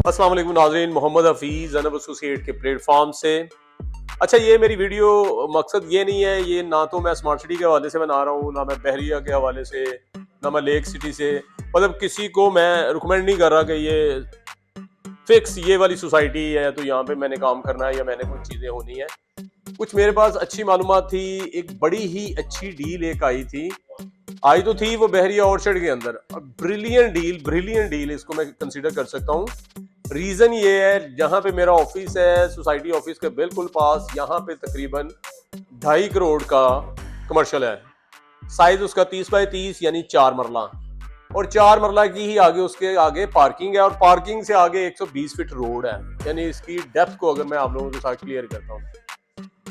अस्सलाम वालेकुम नाज़रीन, मोहम्मद हफीज़ ज़ैनब एसोसिएट के प्लेटफॉर्म से। अच्छा, ये मेरी वीडियो मकसद ये नहीं है, ये ना तो मैं स्मार्ट सिटी के हवाले से बना रहा हूँ, ना मैं बहरिया के हवाले से, ना मैं लेक सिटी से। मतलब किसी को मैं रिकमेंड नहीं कर रहा कि ये फिक्स ये वाली सोसाइटी है तो यहाँ पे मैंने काम करना है या मैंने कुछ चीज़ें होनी है। कुछ मेरे पास अच्छी मालूमात थी, एक बड़ी ही अच्छी डील एक आई तो थी वो बहरिया ऑर्चर्ड के अंदर। ब्रिलियंट डील इसको मैं कंसीडर कर सकता हूँ। रीजन ये है, जहां पे मेरा ऑफिस है सोसाइटी ऑफिस के बिल्कुल पास, यहाँ पे तकरीबन 2.5 करोड़ का कमर्शियल है। साइज उसका 30 बाय 30 यानी 4 मरला, और 4 मरला की ही आगे उसके आगे पार्किंग है, और पार्किंग से आगे 120 फीट रोड है। यानी इसकी डेप्थ को अगर मैं आप लोगों के साथ क्लियर करता हूँ,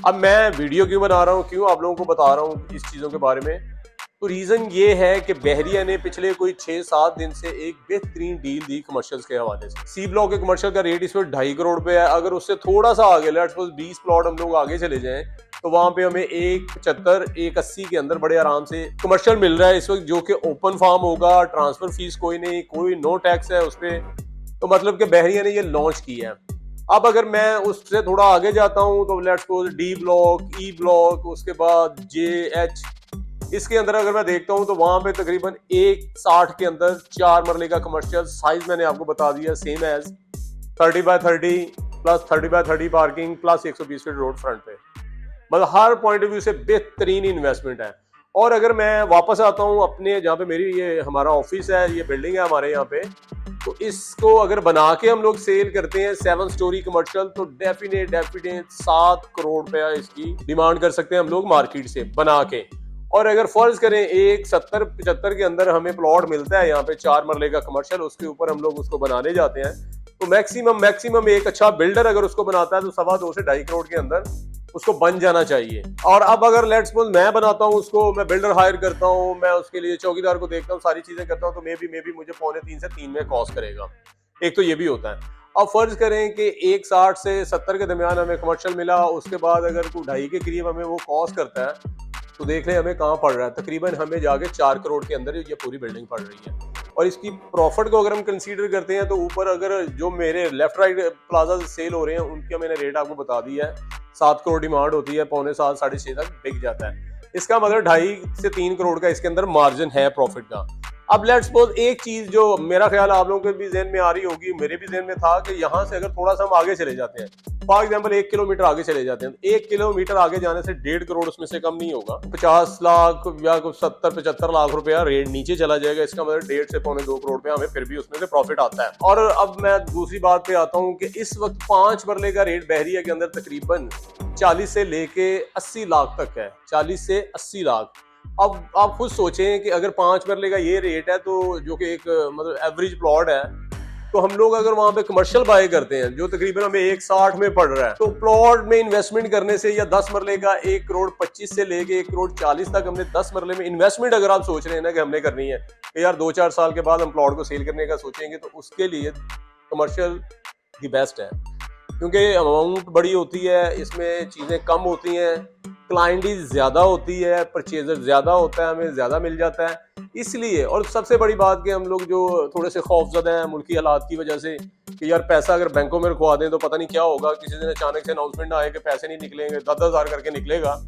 अब मैं वीडियो क्यों बना रहा हूँ, क्यों आप लोगों को बता रहा हूँ इस चीजों के बारे में, तो रीजन ये है कि बहरिया ने पिछले कोई 6-7 दिन से एक बेहतरीन डील दी कमर्शियल्स के हवाले से। सी ब्लॉक के कमर्शियल का रेट इस वक्त 2.5 करोड़ पे है। अगर उससे थोड़ा सा आगे, लेट्स सपोज 20 प्लॉट हम लोग आगे चले जाएं, तो वहां पे हमें 1.75-1.80 के अंदर बड़े आराम से कमर्शियल मिल रहा है इस वक्त, जो कि ओपन फार्म होगा, ट्रांसफर फीस कोई नहीं, कोई नो टैक्स है उस पर। तो मतलब कि बहरिया ने ये लॉन्च किया है। अब अगर मैं उससे थोड़ा आगे जाता हूं तो let's suppose D block, E block, उसके बाद जे एच, इसके अंदर अगर मैं देखता हूं तो वहां पे तकरीबन 1.60 के अंदर 4 मरले का कमर्शियल। साइज मैंने आपको बता दिया, सेम एज 30 बाय 30 प्लस 30 by 30 parking plus 120 feet road front पे। मतलब हर पॉइंट ऑफ व्यू से बेहतरीन इन्वेस्टमेंट है। और अगर मैं वापस आता हूँ अपने जहाँ पे मेरी ये हमारा ऑफिस है, ये बिल्डिंग है हमारे यहाँ पे, तो इसको अगर बना के हम लोग सेल करते हैं 7 स्टोरी कमर्शियल, तो डेफिनेट 7 करोड़ रुपया इसकी डिमांड कर सकते हैं हम लोग मार्केट से बना के। और अगर फर्ज करें 1.70-75 के अंदर हमें प्लॉट मिलता है यहाँ पे 4 मरले का कमर्शियल, उसके ऊपर हम लोग उसको बनाने जाते हैं, तो मैक्सिमम एक अच्छा बिल्डर अगर उसको बनाता है तो 2.25 से 2.5 करोड़ के अंदर उसको बन जाना चाहिए। और अब अगर लेट्स सपोज मैं बनाता हूँ उसको, मैं बिल्डर हायर करता हूँ, मैं उसके लिए चौकीदार को देखता हूँ, सारी चीजें करता हूँ, तो मे बी मुझे 2.25 से 3 में कॉस्ट करेगा। एक तो ये भी होता है। अब फर्ज करें कि 1.60 से 70 के दरमियान हमें कमर्शियल मिला, उसके बाद अगर कोई 2.5 के करीब हमें वो कॉस्ट करता है, तो देख लें हमें कहाँ पड़ रहा है। तकरीबन हमें जाके 4 करोड़ के अंदर ये पूरी बिल्डिंग पड़ रही है। और इसकी प्रॉफिट को अगर हम कंसीडर करते हैं तो ऊपर अगर जो मेरे लेफ्ट राइट प्लाजा सेल हो रहे हैं उनका मैंने रेट आपको बता दिया है, 7 करोड़ डिमांड होती है, 5.25 6.5 तक बिक जाता है। इसका मतलब 2.5 से 3 करोड़ का इसके अंदर मार्जिन है प्रॉफिट का। अब लेट्स सपोज एक चीज जो मेरा ख्याल आप लोगों के भी ज़हन में आ रही होगी, मेरे भी ज़हन में था, कि यहाँ से अगर थोड़ा सा हम आगे चले जाते हैं, फॉर एग्जांपल 1 किलोमीटर आगे चले जाते हैं, 1 किलोमीटर आगे जाने से 1.5 करोड़ उसमें से कम नहीं होगा, 50 लाख या 70-75 लाख रुपया रेट नीचे चला जाएगा। इसका मतलब 1.5 से 2.25 करोड़ रुपया हमें फिर भी उसमें से प्रॉफिट आता है। और अब मैं दूसरी बात पे आता हूँ कि इस वक्त 5 मरले का रेट बहरिया के अंदर तकरीबन 40 से लेके 80 लाख तक है, 40 से 80 लाख। अब आप खुद सोचें कि अगर 5 मरले का ये रेट है, तो जो कि एक मतलब एवरेज प्लॉट है, तो हम लोग अगर वहां पे कमर्शियल बाय करते हैं जो तकरीबन हमें 1.60 में पड़ रहा है, तो प्लॉट में इन्वेस्टमेंट करने से, या 10 मरले का 1 करोड़ 25 से लेके 1 करोड़ 40 तक हमने 10 मरले में इन्वेस्टमेंट अगर आप सोच रहे हैं ना कि हमने करनी है कि यार 2-4 साल के बाद हम प्लॉट को सेल करने का सोचेंगे, तो उसके लिए कमर्शियल द बेस्ट है। क्योंकि अमाउंट बड़ी होती है, इसमें चीज़ें कम होती हैं, क्लाइंटेल ज़्यादा होती है, परचेजर ज़्यादा होता है, हमें ज़्यादा मिल जाता है इसलिए। और सबसे बड़ी बात कि हम लोग जो थोड़े से खौफजदा हैं मुल्की हालात की वजह से, कि यार पैसा अगर बैंकों में रखवा दें तो पता नहीं क्या होगा, किसी दिन अचानक से अनाउंसमेंट आए कि पैसे नहीं निकलेंगे, 10-10 हज़ार करके निकलेगा।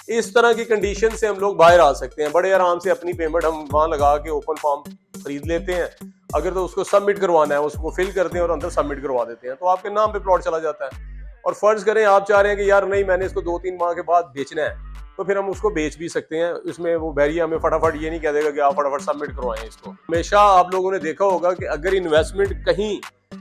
इस तरह की कंडीशन से हम लोग बाहर आ सकते हैं बड़े आराम से। अपनी पेमेंट हम वहाँ लगा के ओपन फॉर्म खरीद लेते हैं, अगर तो उसको सबमिट करवाना है उसको फिल करते हैं और अंदर सबमिट करवा देते हैं, तो आपके नाम पे प्लॉट चला जाता है। और फर्ज करें आप चाह रहे हैं कि यार नहीं, मैंने इसको 2-3 माह के बाद बेचना है, तो फिर हम उसको बेच भी सकते हैं। इसमें वो बहरिया हमें फटाफट ये नहीं कह देगा कि आप फटाफट सबमिट करवाएं इसको। हमेशा आप लोगों ने देखा होगा कि अगर इन्वेस्टमेंट कहीं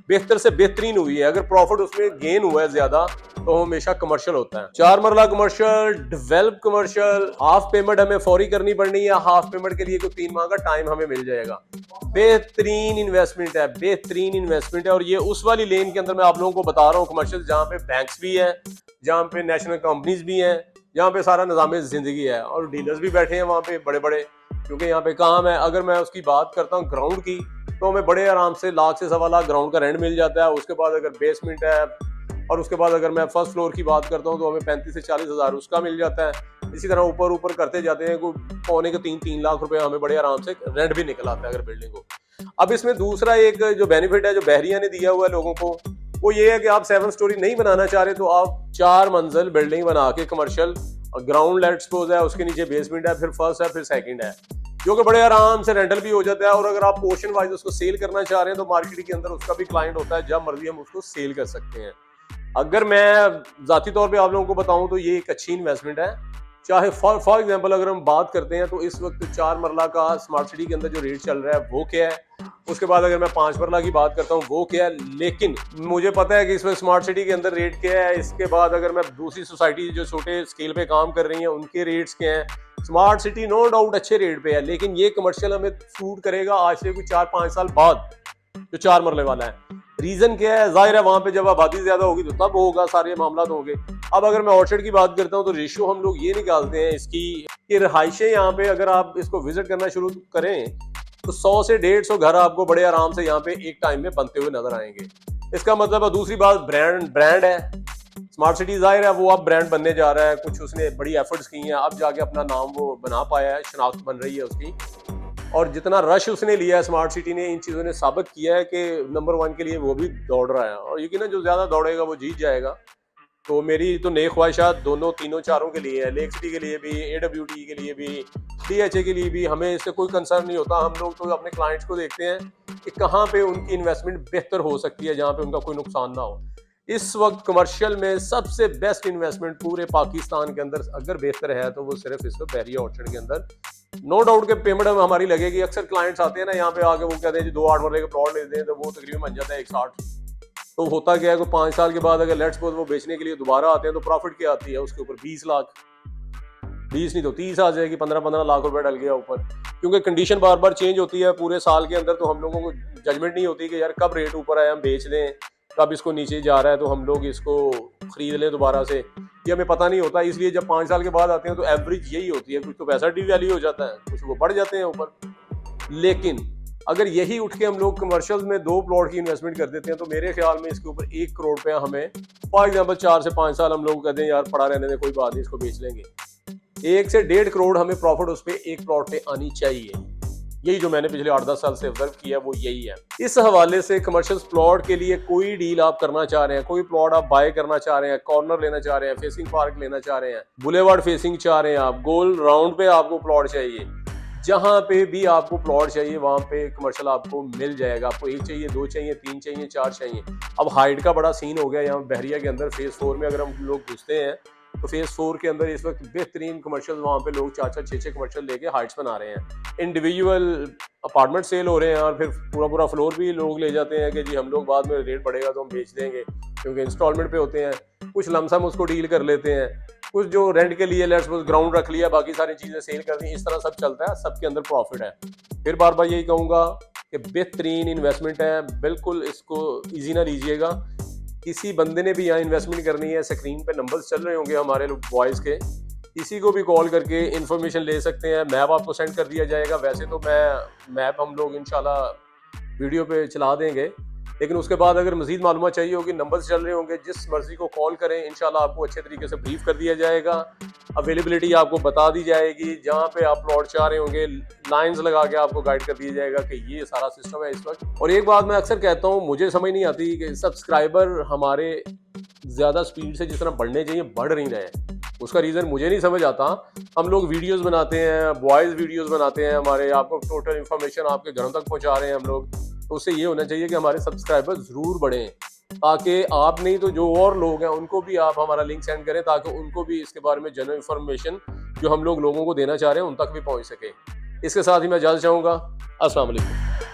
बेहतर से बेहतरीन हुई है, अगर प्रॉफिट उसमें गेन हुआ है ज्यादा, तो हमेशा कमर्शियल होता है। 4 मरला commercial, develop commercial, half payment हमें फौरी करनी पड़नी है, हाफ पेमेंट के लिए कोई 3 माह का टाइम हमें मिल जाएगा। बेहतरीन इन्वेस्टमेंट है, बेहतरीन इन्वेस्टमेंट है। और ये उस वाली लेन के अंदर मैं आप लोगों को बता रहा हूँ कमर्शियल, जहाँ पे बैंक्स भी है, जहाँ पे नेशनल कंपनीज भी हैं, जहाँ पे सारा निज़ाम जिंदगी है, और डीलर्स भी बैठे हैं वहाँ पे बड़े बड़े, क्योंकि यहाँ पे काम है। अगर मैं उसकी बात करता हूँ ग्राउंड की, तो हमें बड़े आराम से 1 लाख से 1.25 लाख ग्राउंड का रेंट मिल जाता है। उसके बाद अगर बेसमेंट है, और उसके बाद अगर मैं फर्स्ट फ्लोर की बात करता हूँ, तो हमें 35 से 40 हज़ार उसका मिल जाता है। इसी तरह ऊपर करते जाते हैं, कोई 2.25 3 लाख रुपए हमें बड़े आराम से रेंट भी निकल आता है अगर बिल्डिंग को। अब इसमें दूसरा एक जो बेनिफिट है जो बहरिया ने दिया हुआ है लोगों को, वो ये है कि आप 7 स्टोरी नहीं बनाना चाह रहे तो आप 4 मंजिल बिल्डिंग बना के कमर्शियल, ग्राउंड लेट सपोज है, उसके नीचे बेसमेंट है, फिर फर्स्ट है, फिर सेकंड है, जो कि बड़े आराम से रेंटल भी हो जाता है। और अगर आप पोर्शन वाइज उसको सेल करना चाह रहे हैं तो मार्केट के अंदर उसका भी क्लाइंट होता है, जब मर्जी हम उसको सेल कर सकते हैं। अगर मैं जाती तौर पे आप लोगों को बताऊं तो ये एक अच्छी इन्वेस्टमेंट है। चाहे फॉर एग्जांपल अगर हम बात करते हैं तो इस वक्त 4 मरला का स्मार्ट सिटी के अंदर जो रेट चल रहा है वो क्या है, उसके बाद अगर मैं 5 मरला की बात करता हूँ वो क्या है, लेकिन मुझे पता है कि इस वक्त स्मार्ट सिटी के अंदर रेट क्या है। इसके बाद अगर मैं दूसरी सोसाइटी जो छोटे स्केल पे काम कर रही है उनके रेट्स क्या हैं, स्मार्ट सिटी नो डाउट अच्छे रेट पे है, लेकिन ये कमर्शियल हमें सूट करेगा आज से कोई 4-5 साल बाद जो 4 मरले वाला है। रीजन क्या है, जाहिर है वहां पे जब आबादी ज्यादा होगी तो तब होगा, सारे मामला तो होंगे। अब अगर मैं ऑर्चर्ड की बात करता हूँ तो रेशियो हम लोग ये निकालते हैं इसकी कि रहायशें यहाँ पे अगर आप इसको विजिट करना शुरू करें तो 100 से 150 घर आपको बड़े आराम से यहाँ पे एक टाइम में बनते हुए नजर आएंगे। इसका मतलब है, दूसरी बात ब्रांड है, स्मार्ट सिटी जाहिर है वो अब ब्रांड बनने जा रहा है, कुछ उसने बड़ी एफर्ट्स की हैं, अब जाके अपना नाम वो बना पाया है, शनाख्त बन रही है उसकी। और जितना रश उसने लिया है स्मार्ट सिटी ने, इन चीज़ों ने साबित किया है कि नंबर 1 के लिए वो भी दौड़ रहा है, और यकीनन जो ज़्यादा दौड़ेगा वो जीत जाएगा। तो मेरी तो नेक ख्वाहिशात दोनों तीनों चारों के लिए है, लेक सिटी के लिए भी, AWT के लिए भी, DHA के लिए भी। हमें इससे कोई कंसर्न नहीं होता, हम लोग तो अपने क्लाइंट्स को देखते हैं कि कहाँ पे उनकी इन्वेस्टमेंट बेहतर हो सकती है, जहाँ पे उनका कोई नुकसान ना हो। इस वक्त कमर्शियल में सबसे बेस्ट इन्वेस्टमेंट पूरे पाकिस्तान के अंदर अगर बेहतर है तो वो सिर्फ इस वक्त बहरिया ऑर्चर्ड के अंदर। नो डाउट के पेमेंट हमारी लगेगी। अक्सर क्लाइंट्स आते हैं ना यहाँ पे आके, वो कहते हैं जी 2-8 मरले का प्लॉट ले दें, तो वो तकरीबन बन जाता है 160। तो होता क्या है कि 5 साल के बाद अगर लेट्स सपोज वो बेचने के लिए दोबारा आते हैं तो प्रॉफिट क्या आती है उसके ऊपर, 20 लाख, 20 नहीं तो 30 आ जाएगी, 15-15 लाख रुपए डल गया ऊपर। क्योंकि कंडीशन बार बार चेंज होती है पूरे साल के अंदर, तो हम लोगों को जजमेंट नहीं होती कि यार कब रेट ऊपर आए हम बेच दें, कब इसको नीचे जा रहा है तो हम लोग इसको खरीद लें दोबारा से, ये हमें पता नहीं होता। इसलिए जब 5 साल के बाद आते हैं तो एवरेज यही होती है, कुछ तो पैसा डिवैल्यू हो जाता है, कुछ वो बढ़ जाते हैं ऊपर। लेकिन अगर यही उठ के हम लोग कमर्शियल में 2 प्लॉट की इन्वेस्टमेंट कर देते हैं तो मेरे ख्याल में इसके ऊपर 1 करोड़ रुपया हमें, फॉर एग्जाम्पल 4 से 5 साल हम लोग कहते हैं यार पड़ा रहने दें, कोई बात नहीं, इसको बेच लेंगे, 1 से 1.5 करोड़ हमें प्रॉफिट उस पर 1 प्लॉट पे आनी चाहिए। यही जो मैंने पिछले 8-10 साल से ऑब्जर्व किया वो यही है। इस हवाले से कमर्शियल प्लॉट के लिए कोई डील आप करना चाह रहे हैं, कोई प्लॉट आप बाय करना चाह रहे हैं, कॉर्नर लेना चाह रहे हैं, फेसिंग पार्क लेना चाह रहे हैं, बुलेवार्ड फेसिंग चाह रहे हैं, आप गोल राउंड पे आपको प्लॉट चाहिए, जहां पे भी आपको प्लॉट चाहिए वहां पे कमर्शियल आपको मिल जाएगा। आपको 1 चाहिए, 2 चाहिए, 3 चाहिए, 4 चाहिए। अब हाइट का बड़ा सीन हो गया यहाँ बहरिया के अंदर। फेज 4 में अगर हम लोग घुसते हैं तो फेज 4 के अंदर इस वक्त बेहतरीन कमर्शियल, वहाँ पे लोग 4-4, 6-6 कमर्शियल लेके हाइट्स बना रहे हैं। इंडिविजुअल अपार्टमेंट सेल हो रहे हैं और फिर पूरा फ्लोर भी लोग ले जाते हैं कि जी हम लोग बाद में रेट बढ़ेगा तो हम बेच देंगे, क्योंकि इंस्टॉलमेंट पे होते हैं। कुछ लमसम उसको डील कर लेते हैं, कुछ जो रेंट के लिए लेट्स सपोज ग्राउंड रख लिया, बाकी सारी चीजें सेल कर दी, इस तरह सब चलता है, सबके अंदर प्रॉफिट है। फिर बार बार यही कहूंगा कि बेहतरीन इन्वेस्टमेंट है, बिल्कुल इसको ईजी ना लीजिएगा। किसी बंदे ने भी यहाँ इन्वेस्टमेंट करनी है, स्क्रीन पे नंबर्स चल रहे होंगे हमारे लोग बॉयज़ के, किसी को भी कॉल करके इन्फॉर्मेशन ले सकते हैं। मैप आपको सेंड कर दिया जाएगा। वैसे तो मैप हम लोग इंशाल्लाह वीडियो पे चला देंगे, लेकिन उसके बाद अगर मजीद मालूमात चाहिए होगी, नंबर्स चल रहे होंगे, जिस मर्जी को कॉल करें, इंशाल्लाह आपको अच्छे तरीके से ब्रीफ कर दिया जाएगा। अवेलेबिलिटी आपको बता दी जाएगी, जहाँ पे आप प्लॉट चाह रहे होंगे लाइंस लगा के आपको गाइड कर दिया जाएगा कि ये सारा सिस्टम है इस वक्त। और एक बात मैं अक्सर कहता हूँ, मुझे समझ नहीं आती कि सब्सक्राइबर हमारे ज़्यादा स्पीड से जिस तरह बढ़ने चाहिए बढ़ नहीं रहे। उसका रीज़न मुझे नहीं समझ आता। हम लोग वीडियोस बनाते हैं, बॉयज़ वीडियोस बनाते हैं, हमारे आपको टोटल इन्फॉर्मेशन आपके घरों तक पहुँचा रहे हैं हम लोग, तो उससे ये होना चाहिए कि हमारे सब्सक्राइबर ज़रूर बढ़ें, ताकि आप नहीं तो जो और लोग हैं उनको भी आप हमारा लिंक सेंड करें, ताकि उनको भी इसके बारे में जनरल इन्फॉर्मेशन जो हम लोग लोगों को देना चाह रहे हैं उन तक भी पहुंच सके। इसके साथ ही मैं इजाज़त चाहूँगा। अस्सलाम वालेकुम।